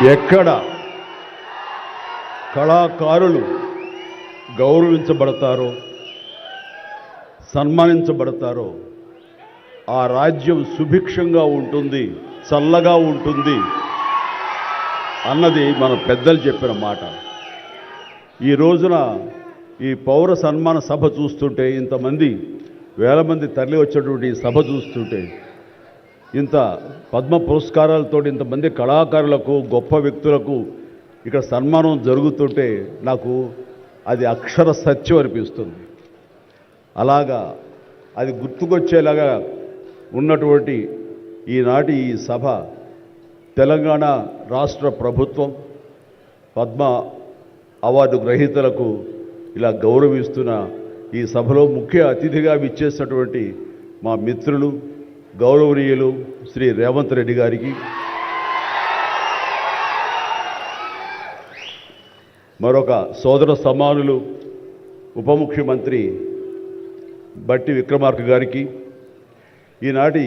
ఎక్కడ కళాకారులు గౌరవించబడతారో సన్మానించబడతారో ఆ రాజ్యం సుభిక్షంగా ఉంటుంది, చల్లగా ఉంటుంది అన్నది మన పెద్దలు చెప్పిన మాట. ఈ రోజున ఈ పౌర సన్మాన సభ చూస్తుంటే, ఇంతమంది వేల మంది తరలి వచ్చేటువంటి సభ చూస్తుంటే, ఇంత పద్మ పురస్కారాలతో ఇంతమంది కళాకారులకు గొప్ప వ్యక్తులకు ఇక్కడ సన్మానం జరుగుతుంటే నాకు అది అక్షర సత్యం అనిపిస్తుంది. అలాగా అది గుర్తుకొచ్చేలాగా ఉన్నటువంటి ఈనాటి ఈ సభ తెలంగాణ రాష్ట్ర ప్రభుత్వం పద్మ అవార్డు గ్రహీతలకు ఇలా గౌరవిస్తున్న ఈ సభలో ముఖ్య అతిథిగా విచ్చేసినటువంటి మా మిత్రులు గౌరవనీయులు శ్రీ రేవంత్ రెడ్డి గారికి, మరొక సోదర సమానులు ఉప ముఖ్యమంత్రి బట్టి విక్రమార్క గారికి, ఈనాటి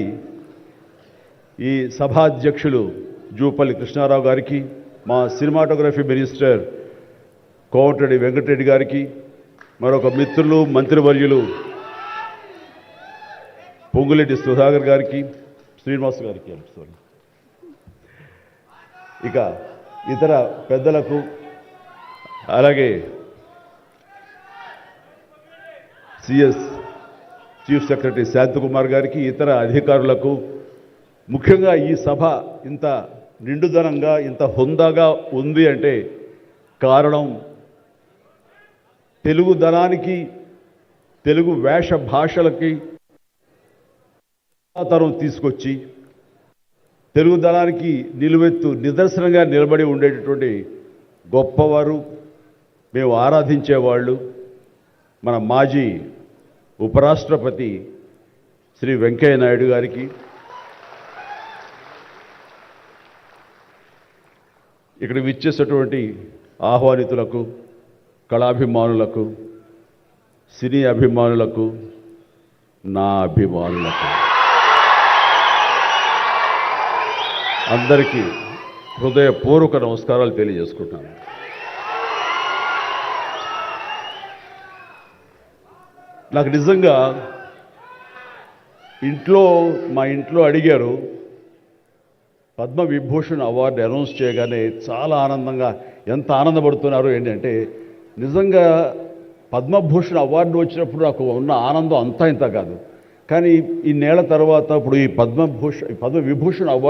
ఈ సభాధ్యక్షులు జూపల్లి కృష్ణారావు గారికి, మా సినిమాటోగ్రఫీ మినిస్టర్ కోమటిరెడ్డి వెంకటరెడ్డి గారికి, మరొక మిత్రులు మంత్రివర్యులు పొంగులేటి సుధాకర్ గారికి, శ్రీనివాస్ గారికి, ఇక ఇతర పెద్దలకు, అలాగే సిఎస్ చీఫ్ సెక్రటరీ శాంతకుమార్ గారికి, ఇతర అధికారులకు, ముఖ్యంగా ఈ సభ ఇంత నిండుదనంగా ఇంత హుందాగా ఉంది అంటే కారణం తెలుగుదనానికి, తెలుగు వేష భాషలకి తరం తీసుకొచ్చి తెలుగుదనానికి నిలువెత్తు నిదర్శనంగా నిలబడి ఉండేటటువంటి గొప్పవారు, మేము ఆరాధించేవాళ్ళు మన మాజీ ఉపరాష్ట్రపతి శ్రీ వెంకయ్య నాయుడు గారికి, ఇక్కడ విచ్చేసేటువంటి ఆహ్వానితులకు, కళాభిమానులకు, సినీ అభిమానులకు, నా అభిమానులకు అందరికీ హృదయపూర్వక నమస్కారాలు తెలియజేసుకుంటాను. నాకు నిజంగా మా ఇంట్లో అడిగారు, పద్మ విభూషణ్ అవార్డు అనౌన్స్ చేయగానే చాలా ఆనందంగా, ఎంత ఆనందపడుతున్నారు ఏంటంటే, నిజంగా పద్మభూషణ్ అవార్డు వచ్చినప్పుడు నాకు ఉన్న ఆనందం అంతా ఇంత కాదు. కానీ ఇన్నేళ్ల తర్వాత ఇప్పుడు ఈ పద్మ విభూషణ్ అవార్డు